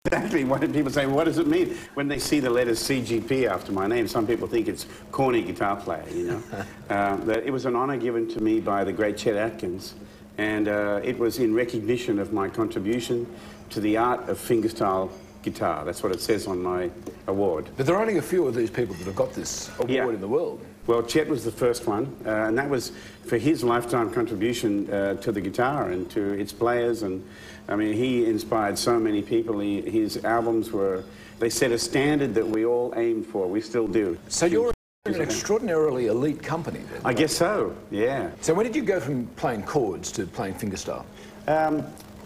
Exactly. What did people say? What does it mean? When they see the letters CGP after my name, some people think it's corny guitar player, you know. That it was an honour given to me by the great Chet Atkins, and it was in recognition of my contribution to the art of fingerstyle guitar. That's what it says on my award. But there are only a few of these people that have got this award in the world. Well, Chet was the first one, and that was for his lifetime contribution to the guitar and to its players. And I mean, he inspired so many people. His albums were, they set a standard that we all aimed for. We still do. So you're an extraordinarily elite company then? I guess so, yeah. So when did you go from playing chords to playing fingerstyle?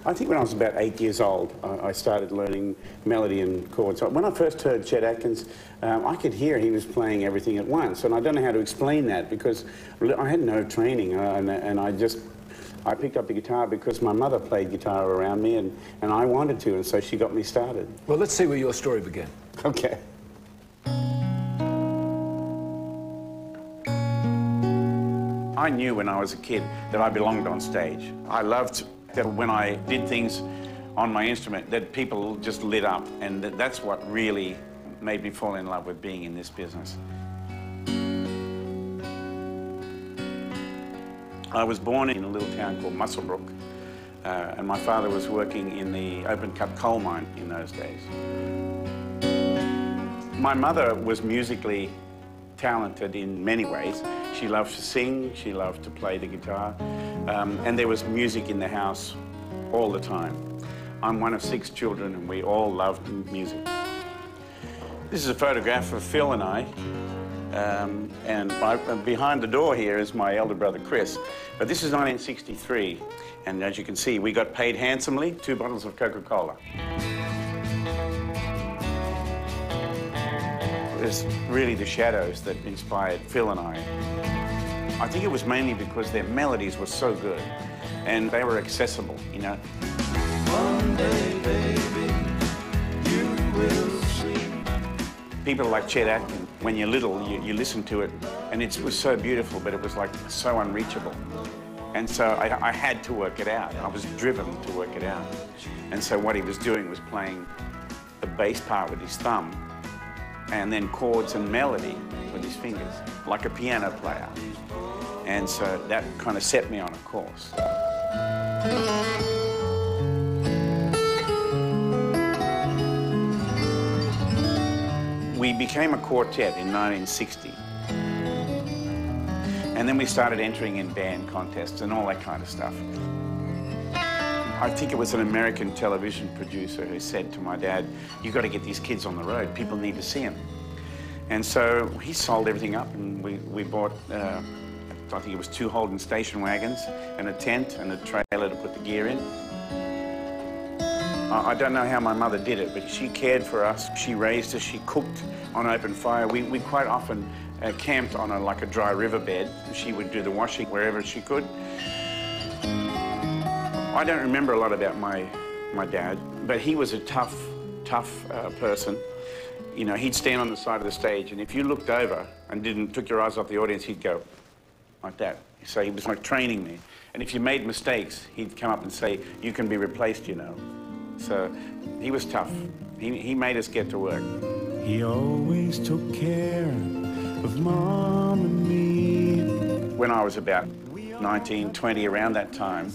I think when I was about 8 years old, I started learning melody and chords. When I first heard Chet Atkins, I could hear he was playing everything at once, and I don't know how to explain that because I had no training, and I picked up the guitar because my mother played guitar around me, and I wanted to, and so she got me started. Well, let's see where your story began. Okay. I knew when I was a kid that I belonged on stage. I loved that when I did things on my instrument, that people just lit up, and that's what really made me fall in love with being in this business. I was born in a little town called Muswellbrook, and my father was working in the open-cut coal mine in those days. My mother was musically talented in many ways. She loved to sing, she loved to play the guitar, and there was music in the house all the time. I'm one of 6 children, and we all loved music. This is a photograph of Phil and I, and behind the door here is my elder brother Chris. But this is 1963, and as you can see, we got paid handsomely, 2 bottles of Coca-Cola. It's really the Shadows that inspired Phil and I. I think it was mainly because their melodies were so good and they were accessible, you know. One day, baby, you will see. People like Chet Atkins, when you're little, you listen to it and it was so beautiful, but it was like so unreachable. And so I had to work it out. I was driven to work it out. And so what he was doing was playing the bass part with his thumb, and then chords and melody with his fingers, like a piano player. And so that kind of set me on a course. We became a quartet in 1960. And then we started entering in band contests and all that kind of stuff. I think it was an American television producer who said to my dad, "You've got to get these kids on the road. People need to see them." And so he sold everything up, and we bought, I think it was 2 Holden station wagons and a tent and a trailer to put the gear in. I don't know how my mother did it, but she cared for us. She raised us. She cooked on open fire. We quite often camped on like a dry riverbed. She would do the washing wherever she could. I don't remember a lot about my dad, but he was a tough person. You know, he'd stand on the side of the stage, and if you looked over and took your eyes off the audience, he'd go like that. So he was like training me. And if you made mistakes, he'd come up and say, "You can be replaced, you know." So he was tough. He made us get to work. He always took care of Mom and me. When I was about 19, 20, around that time,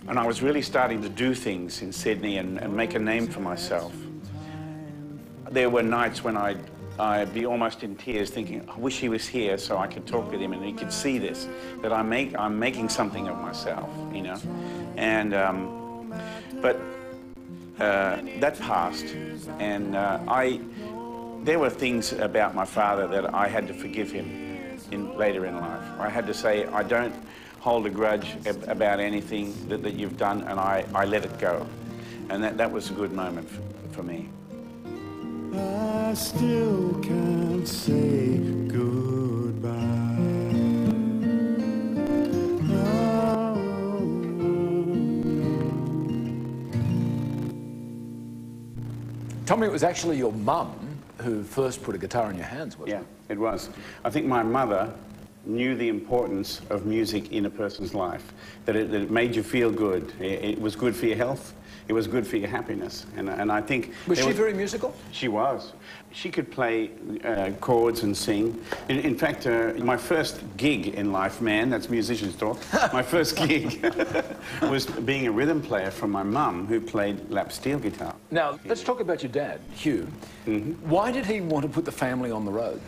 and I was really starting to do things in Sydney and make a name for myself, there were nights when I'd be almost in tears thinking, I wish he was here so I could talk with him and he could see this, that I'm making something of myself, you know. And, but that passed, and there were things about my father that I had to forgive him later in life. I had to say, I don't hold a grudge about anything that you've done, and I let it go. And that was a good moment for me. I still can't say goodbye. Oh. Tell me, it was actually your mum who first put a guitar in your hands, wasn't it? Yeah, it was. I think my mother knew the importance of music in a person's life, that it made you feel good. It was good for your health. It was good for your happiness. And I think... Was she very musical? She was. She could play chords and sing. In fact, my first gig in life, man, that's musician's talk, my first gig was being a rhythm player for my mum, who played lap steel guitar. Now, let's talk about your dad, Hugh. Why did he want to put the family on the road?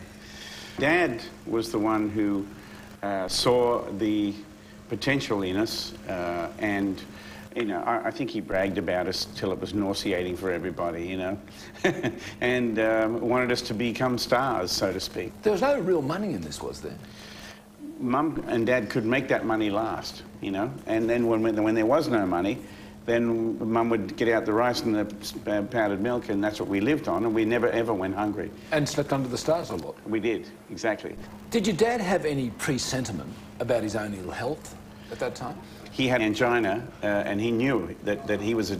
Dad was the one who saw the potential in us, and you know, I think he bragged about us till it was nauseating for everybody, you know, and wanted us to become stars, so to speak. There was no real money in this, was there? Mum and Dad could make that money last, you know, and then when there was no money, then Mum would get out the rice and the powdered milk, and that's what we lived on, and we never ever went hungry. And slept under the stars a lot. We did, exactly. Did your dad have any presentiment about his own ill health at that time? He had angina, and he knew that it was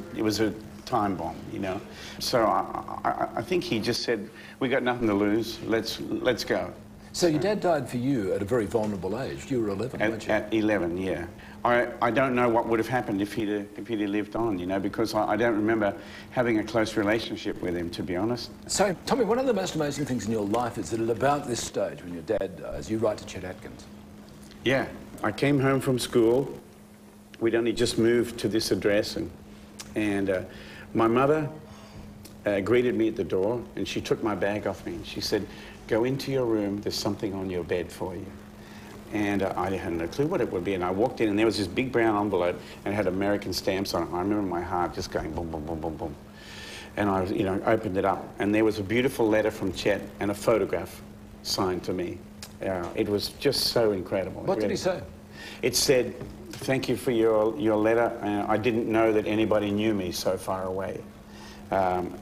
a time bomb, you know. So I think he just said, "We got nothing to lose. Let's go." So your dad died for you at a very vulnerable age. You were 11, weren't you? At 11, yeah. I don't know what would have happened if he'd lived on, you know, because I don't remember having a close relationship with him, to be honest. So, Tommy, one of the most amazing things in your life is that at about this stage, when your dad dies, you write to Chet Atkins. Yeah. I came home from school. We'd only just moved to this address, and my mother greeted me at the door, and she took my bag off me, and she said, "Go into your room, there's something on your bed for you." And I had no clue what it would be, and I walked in, and there was this big brown envelope, and it had American stamps on it. I remember my heart just going boom, boom, boom, boom, boom. And I, you know, opened it up, and there was a beautiful letter from Chet and a photograph signed to me. It was just so incredible. What did he say? It said, "Thank you for your letter. I didn't know that anybody knew me so far away. I'm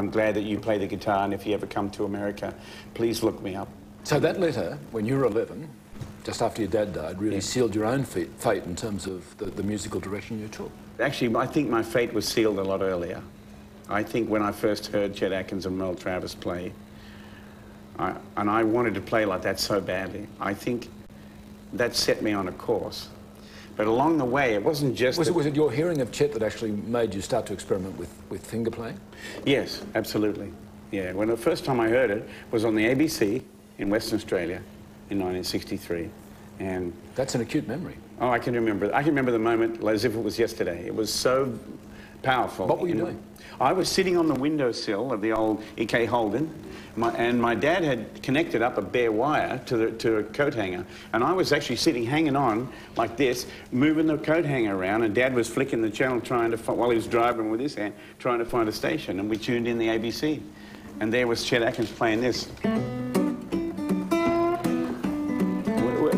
glad that you play the guitar, and if you ever come to America, please look me up." So that letter, when you were 11, just after your dad died, really sealed your own fate in terms of the musical direction you took. Actually, I think my fate was sealed a lot earlier. I think when I first heard Chet Atkins and Merle Travis play, and I wanted to play like that so badly, I think that set me on a course. But along the way, it wasn't just... Was it your hearing of Chet that actually made you start to experiment with finger playing? Yes, absolutely. Yeah, when the first time I heard it was on the ABC in Western Australia in 1963. And that's an acute memory. Oh, I can remember. I can remember the moment as if it was yesterday. It was so powerful. What were you doing? I was sitting on the windowsill of the old E.K. Holden, and my dad had connected up a bare wire to a coat hanger, and I was actually sitting, hanging on like this, moving the coat hanger around, and Dad was flicking the channel, while he was driving with his hand, trying to find a station, and we tuned in the ABC, and there was Chet Atkins playing this.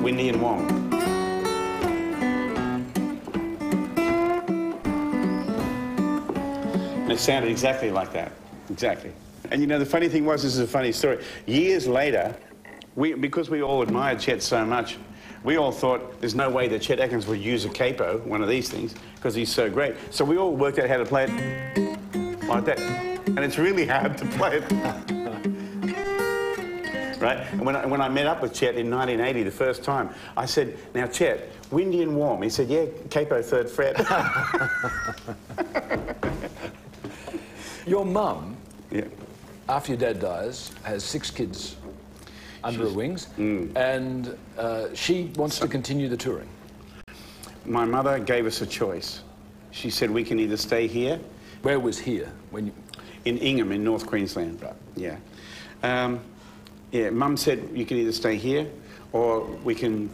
Windy and warm. And it sounded exactly like that. Exactly. And you know, the funny thing was, this is a funny story. Years later, because we all admired Chet so much, we all thought there's no way that Chet Atkins would use a capo, one of these things, because he's so great. So we all worked out how to play it like that. And it's really hard to play it. Right? And when I met up with Chet in 1980, the first time, I said, "Now, Chet, windy and warm." He said, "Yeah, capo, 3rd fret." Your mum, yeah, after your dad dies, has 6 kids under her wings, and she wants to continue the touring. My mother gave us a choice. She said, "We can either stay here." Where was here? When you... In Ingham, in North Queensland. Right. Yeah. Yeah, Mum said, "You can either stay here or we can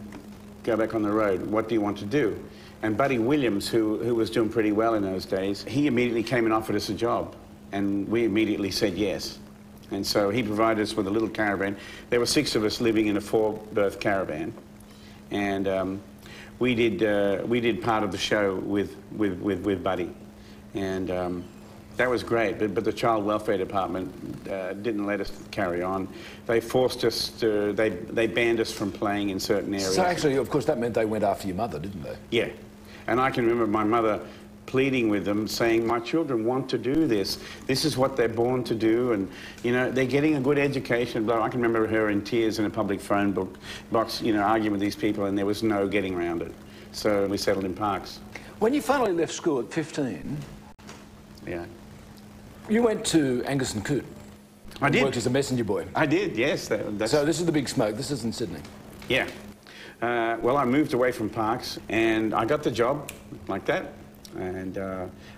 go back on the road. What do you want to do?" And Buddy Williams, who was doing pretty well in those days, he immediately came and offered us a job. And we immediately said yes. And so he provided us with a little caravan. There were 6 of us living in a 4-berth caravan. And we did part of the show with Buddy. And that was great, but the Child Welfare Department didn't let us carry on. They forced us to, they banned us from playing in certain areas. So actually, of course, that meant they went after your mother, didn't they? Yeah. And I can remember my mother pleading with them, saying, my children want to do this. This is what they're born to do, and, you know, they're getting a good education. But I can remember her in tears in a public phone box, you know, arguing with these people, and there was no getting around it. So we settled in Parkes. When you finally left school at 15, yeah, you went to Angus and Coote. I did. Worked as a messenger boy. I did, yes. That's... So this is the big smoke. This is in Sydney. Yeah. Well, I moved away from Parkes, and I got the job like that. And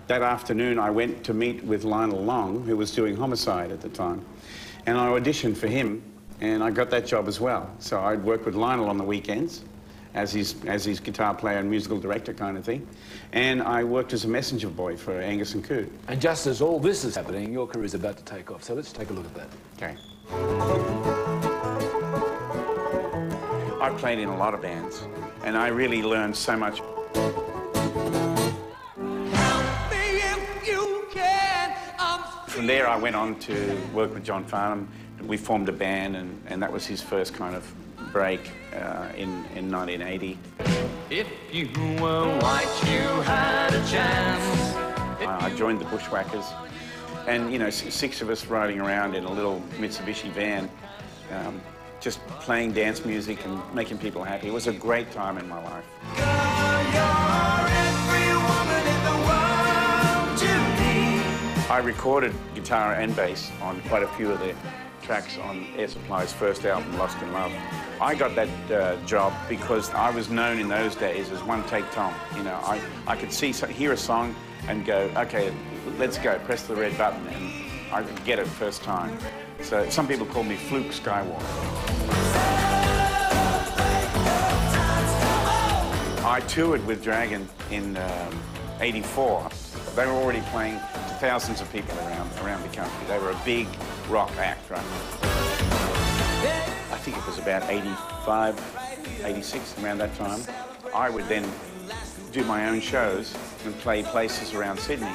that afternoon, I went to meet with Lionel Long, who was doing Homicide at the time. And I auditioned for him, and I got that job as well. So I'd work with Lionel on the weekends as his guitar player and musical director kind of thing. And I worked as a messenger boy for Angus and Coote. And just as all this is happening, your career is about to take off. So let's take a look at that. Okay. I played in a lot of bands, and I really learned so much. From there, I went on to work with John Farnham. We formed a band, and that was his first kind of break in 1980. If you were white, you had a chance. I joined the Bushwhackers, and, you know, 6 of us riding around in a little Mitsubishi van, just playing dance music and making people happy. It was a great time in my life. Girl, you're every woman in the world to me. I recorded guitar and bass on quite a few of the tracks on Air Supply's first album, Lost in Love. I got that job because I was known in those days as One Take Tom. You know, I could hear a song and go, okay, let's go, press the red button, and I could get it first time. So some people call me Fluke Skywalker. I toured with Dragon in '84. They were already playing to thousands of people around the country. They were a big rock act, right? I think it was about 85, 86, around that time. I would then do my own shows and play places around Sydney.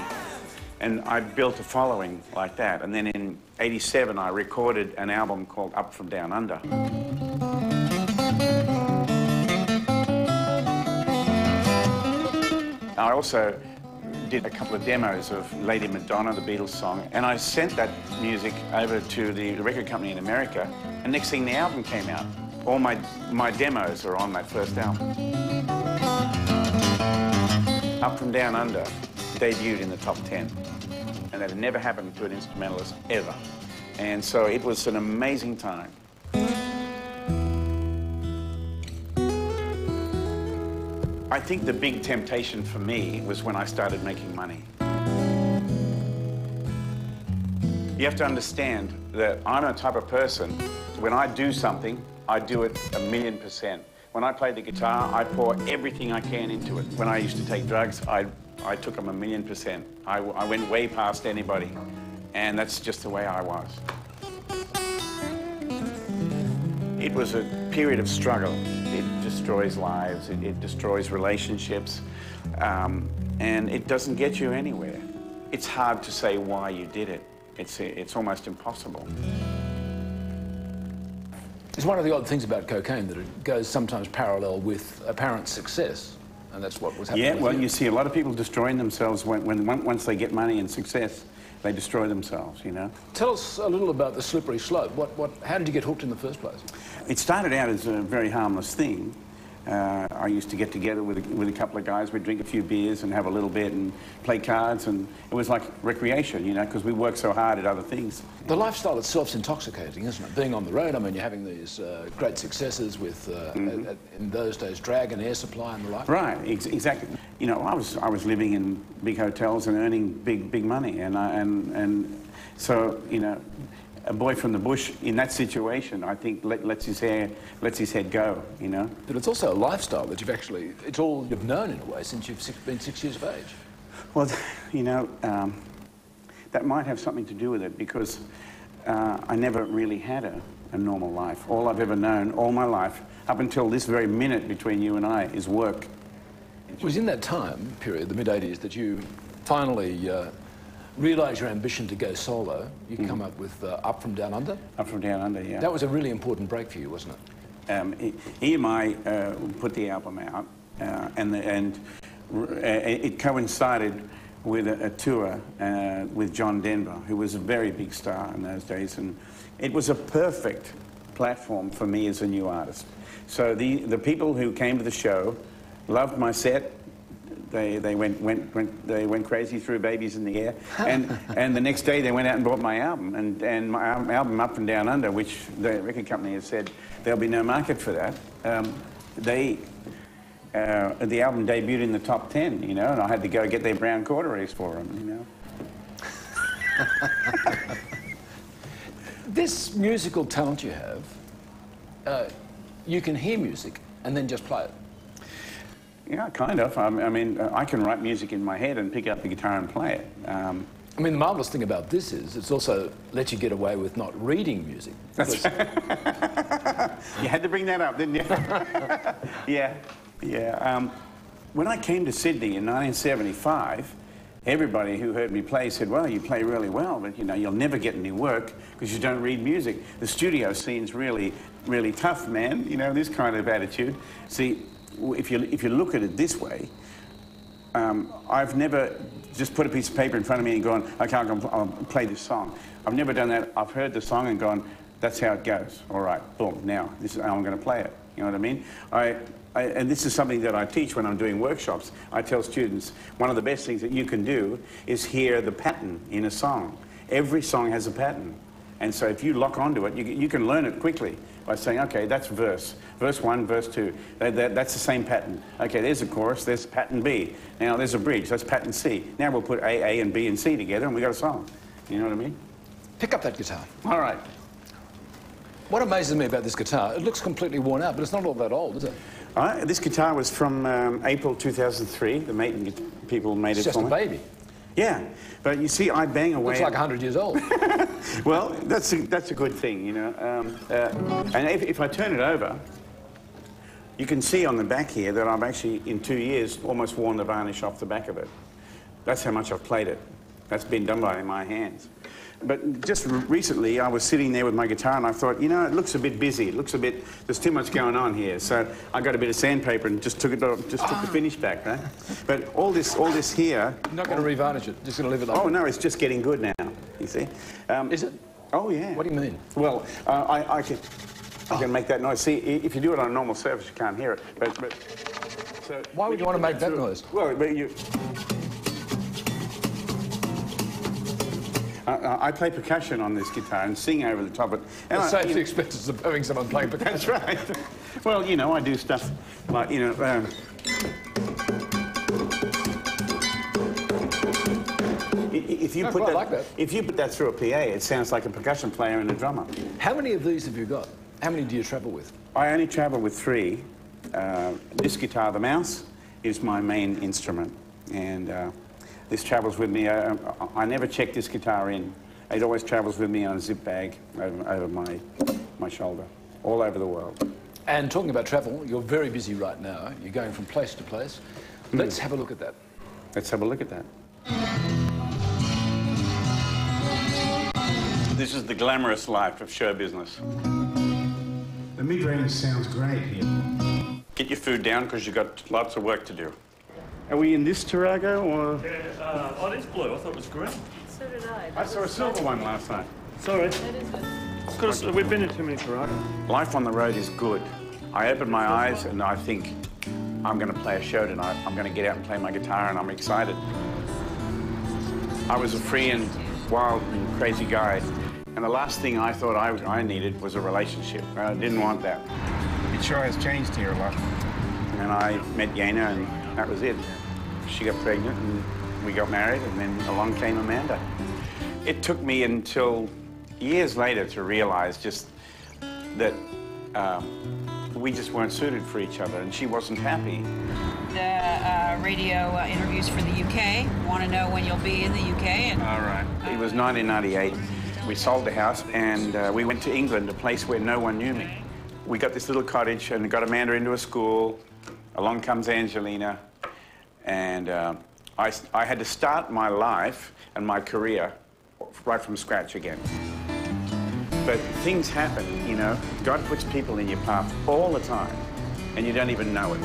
And I built a following like that. And then in '87, I recorded an album called Up From Down Under. I also did a couple of demos of Lady Madonna, the Beatles song, and I sent that music over to the record company in America, and next thing the album came out. All my demos are on that first album. Up From Down Under debuted in the top 10, and that had never happened to an instrumentalist ever. And so it was an amazing time. I think the big temptation for me was when I started making money. You have to understand that I'm a type of person, when I do something, I do it 1,000,000%. When I play the guitar, I pour everything I can into it. When I used to take drugs, I took them 1,000,000%. I went way past anybody, and that's just the way I was. It was a period of struggle. It destroys lives, it destroys relationships, and it doesn't get you anywhere. It's hard to say why you did it. It's almost impossible. It's one of the odd things about cocaine, that it goes sometimes parallel with apparent success, and that's what was happening. Yeah, well, you see a lot of people destroying themselves once they get money and success. They destroy themselves, you know. Tell us a little about the slippery slope. How did you get hooked in the first place? It started out as a very harmless thing. I used to get together with a couple of guys. We'd drink a few beers and have a little bit and play cards, and it was like recreation, you know, because we worked so hard at other things. The lifestyle itself's intoxicating, isn't it? Being on the road, I mean, you're having these great successes with, in those days, Dragon, Air Supply and the like. Right, exactly. You know, I was living in big hotels and earning big money, and so, you know, a boy from the bush in that situation, I think, lets his head go, you know. But it's also a lifestyle that it's all you've known in a way since you've been 6 years of age. Well, you know, that might have something to do with it, because I never really had a normal life. All I've ever known all my life, up until this very minute between you and I, is work. It was in that time period, the mid-'80s, that you finally realised your ambition to go solo. You come up with Up From Down Under? Up From Down Under, yeah. That was a really important break for you, wasn't it? EMI put the album out, and it coincided with a tour with John Denver, who was a very big star in those days, and it was a perfect platform for me as a new artist. So the people who came to the show loved my set. They went crazy, threw babies in the air, and the next day they went out and bought my album, and my album Up and Down Under, which the record company has said there'll be no market for that. The album debuted in the top 10, you know, and I had to go get their brown corduroys for them, you know. This musical talent you have, you can hear music and then just play it. Yeah, kind of. I mean, I can write music in my head and pick up the guitar and play it. I mean, the marvellous thing about this is it's also lets you get away with not reading music. That's you had to bring that up, didn't you? Yeah, yeah. When I came to Sydney in 1975, everybody who heard me play said, well, you play really well, but, you know, you'll never get any work because you don't read music. The studio scene's really, really tough, man. You know, this kind of attitude. See, if you look at it this way, I've never just put a piece of paper in front of me and gone, okay, I'll play this song. I've never done that. I've heard the song and gone, that's how it goes. All right, boom, now, this is how I'm going to play it. You know what I mean? And this is something that I teach when I'm doing workshops. I tell students, one of the best things that you can do is hear the pattern in a song. Every song has a pattern. And so if you lock onto it, you can learn it quickly by saying, okay, that's verse 1, verse 2. That's the same pattern. Okay, there's a chorus, there's pattern B. Now there's a bridge, that's pattern C. Now we'll put A, and B, and C together, and we got a song. You know what I mean? Pick up that guitar. All right. What amazes me about this guitar, it looks completely worn out, but it's not all that old, is it? This guitar was from April 2003. The Maiden people made it for me. It's just a baby. Yeah, but you see, I bang away. Looks like 100 years old. Well, that's a good thing, you know. And if I turn it over, you can see on the back here that I've actually, in 2 years, almost worn the varnish off the back of it. That's how much I've played it. That's been done by my hands. But just recently, I was sitting there with my guitar and I thought, you know, it looks a bit busy. It looks a bit, there's too much going on here. So I got a bit of sandpaper and just took the finish back, right? But all this here... You're not going to revarnish it, just going to leave it like Oh, no, it's just getting good now, you see. Is it? Oh, yeah. What do you mean? Well, I can make that noise. See, if you do it on a normal surface, you can't hear it. So why would you want to make that noise? Well, but you... I play percussion on this guitar and sing over the top of it. And it saves the expenses of having someone playing percussion. That's right. Well, you know, I do stuff like, you know... If you put that through a PA, it sounds like a percussion player and a drummer. How many of these have you got? How many do you travel with? I only travel with 3. This guitar, the mouse, is my main instrument. And this travels with me. I never check this guitar in. It always travels with me on a zip bag over my shoulder, all over the world. And talking about travel, you're very busy right now. You're going from place to place. Let's have a look at that. Let's have a look at that. This is the glamorous life of show business. The mid-range sounds great here. Get your food down because you've got lots of work to do. Are we in this Tarago or...? Yeah, oh, it is blue. I thought it was green. So did I. I saw a silver one last night. Sorry. That is good. Because we've been in too many Tarago. Life on the road is good. I open my eyes and I think, I'm going to play a show tonight. I'm going to get out and play my guitar and I'm excited. I was a free and wild and crazy guy. And the last thing I thought I needed was a relationship. I didn't want that. It sure has changed here a lot. And I met Yana and that was it. She got pregnant and we got married and then along came Amanda. It took me until years later to realize just that we just weren't suited for each other and she wasn't happy. The radio interviews for the UK. Want to know when you'll be in the UK? And All right. It was 1998. We sold the house and we went to England, a place where no one knew me. We got this little cottage and got Amanda into a school. Along comes Angelina. And I had to start my life and my career right from scratch again. But things happen, you know. God puts people in your path all the time, and you don't even know it.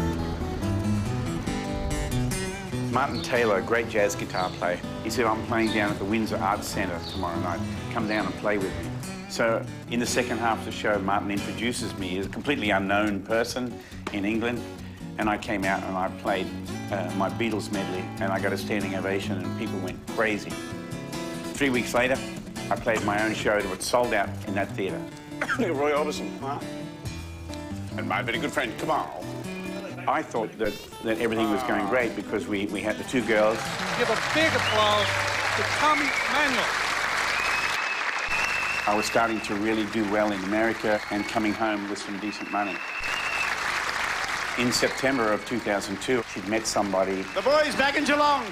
Martin Taylor, a great jazz guitar player, he said, I'm playing down at the Windsor Arts Centre tomorrow night. Come down and play with me. So in the second half of the show, Martin introduces me as a completely unknown person in England. And I came out and I played my Beatles medley, and I got a standing ovation and people went crazy. 3 weeks later, I played my own show that was sold out in that theatre. Look at Roy Orbison, huh? And my very good friend, come on. I thought that everything was going great because we had the two girls. Give a big applause to Tommy Emmanuel. I was starting to really do well in America and coming home with some decent money. In September of 2002, she'd met somebody. The boys back in Geelong.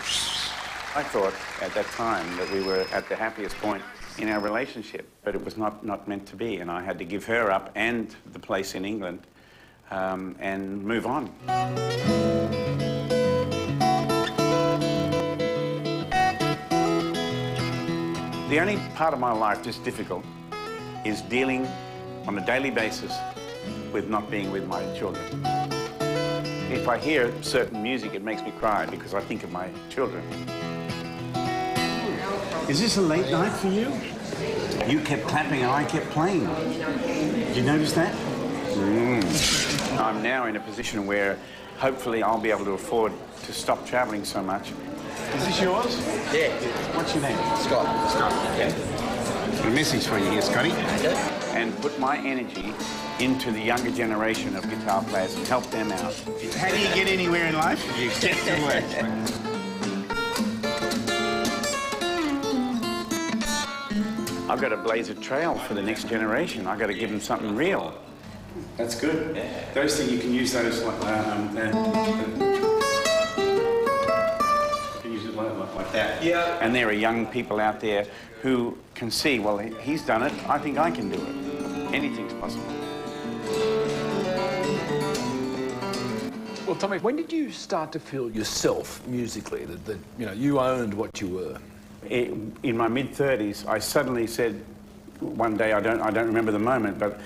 I thought at that time that we were at the happiest point in our relationship, but it was not meant to be, and I had to give her up and the place in England and move on. The only part of my life that's difficult is dealing on a daily basis with not being with my children. If I hear certain music, it makes me cry because I think of my children. Is this a late night for you? You kept clapping and I kept playing. Did you notice that? I'm now in a position where hopefully I'll be able to afford to stop travelling so much. Is this yours? Yeah. What's your name? Scott. Scott, okay. Got a message for you here, Scotty. And put my energy into the younger generation of guitar players and help them out. How do you get anywhere in life? You get to work. I've got to blaze a trail for the next generation. I've got to give them something real. That's good. Those things, you can use those like, you can use it like that. Yeah. And there are young people out there who can see, well, he's done it, I think I can do it. Anything's possible. Well, Tommy, when did you start to feel yourself musically, that you know, you owned what you were? In my mid-30s, I suddenly said, one day, I don't remember the moment, but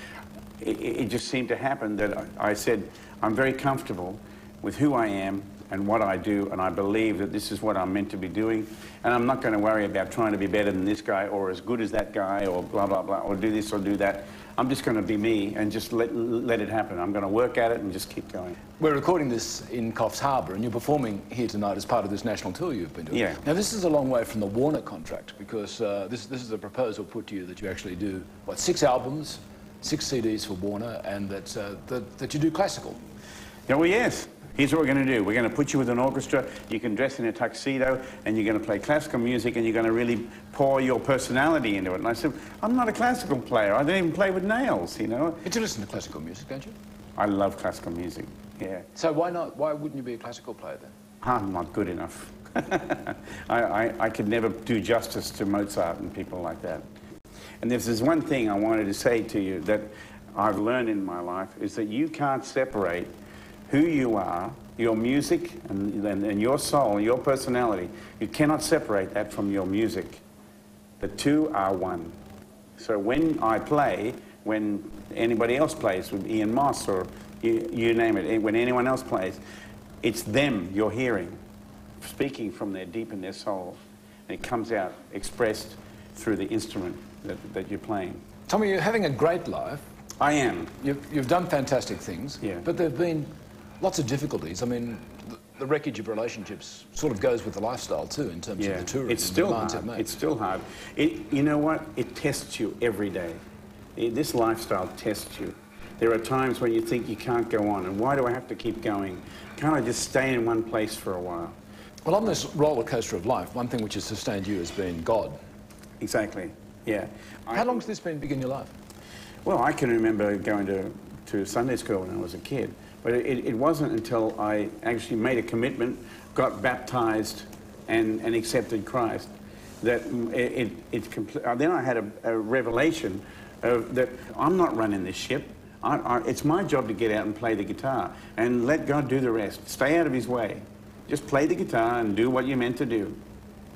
it just seemed to happen that I said, I'm very comfortable with who I am and what I do, and I believe that this is what I'm meant to be doing, and I'm not going to worry about trying to be better than this guy or as good as that guy or blah, blah, blah, or do this or do that. I'm just going to be me and just let it happen. I'm going to work at it and just keep going. We're recording this in Coffs Harbour, and you're performing here tonight as part of this national tour you've been doing. Yeah. Now, this is a long way from the Warner contract, because this is a proposal put to you that you actually do, what, 6 albums, 6 CDs for Warner, and that you do classical. Yeah, well, yes. Here's what we're going to do. We're going to put you with an orchestra. You can dress in a tuxedo, and you're going to play classical music, and you're going to really pour your personality into it. And I said, I'm not a classical player. I don't even play with nails, you know. But you listen to classical music, don't you? I love classical music, yeah. So why not? Why wouldn't you be a classical player then? I'm not good enough. I could never do justice to Mozart and people like that. And there's one thing I wanted to say to you that I've learned in my life, is that you can't separate who you are, your music, and your soul, your personality. You cannot separate that from your music. The two are one. So when I play, when anybody else plays, with Ian Moss or you name it, when anyone else plays, it's them you're hearing, speaking from their deep in their soul. And it comes out expressed through the instrument that you're playing. Tommy, you're having a great life. I am. You've done fantastic things, yeah. But there have been lots of difficulties. I mean, the wreckage of relationships sort of goes with the lifestyle too, in terms of the tourism. It's still demands hard. it makes. It's still hard. You know what? It tests you every day. This lifestyle tests you. There are times when you think you can't go on, and why do I have to keep going? Can't I just stay in one place for a while? Well, on this roller coaster of life, one thing which has sustained you has been God. Exactly. Yeah. How long has this been big in your life? Well, I can remember going to Sunday school when I was a kid, but it wasn't until I actually made a commitment, got baptized, and accepted Christ, that then I had a revelation of that I'm not running this ship. It's my job to get out and play the guitar and let God do the rest. Stay out of his way. Just play the guitar and do what you're meant to do.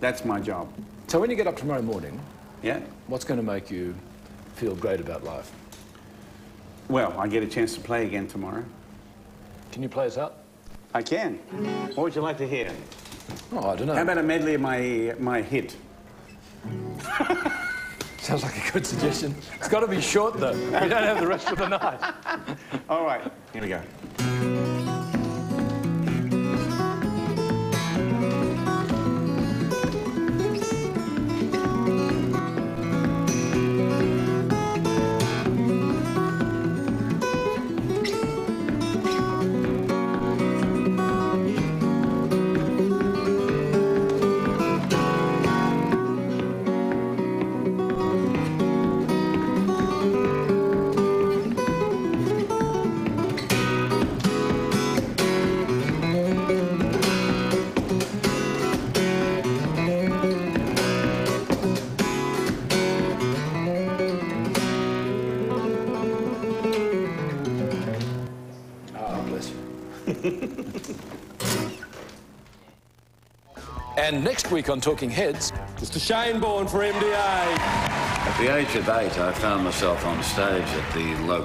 That's my job. So when you get up tomorrow morning, yeah, what's going to make you feel great about life? Well, I get a chance to play again tomorrow. Can you play us out? I can. What would you like to hear? Oh, I don't know. How about a medley of my hit? Sounds like a good suggestion. It's got to be short, though. We don't have the rest of the night. All right, here we go. And next week on Talking Heads, Mr. Shane Bourne for MDA. At the age of 8, I found myself on stage at the local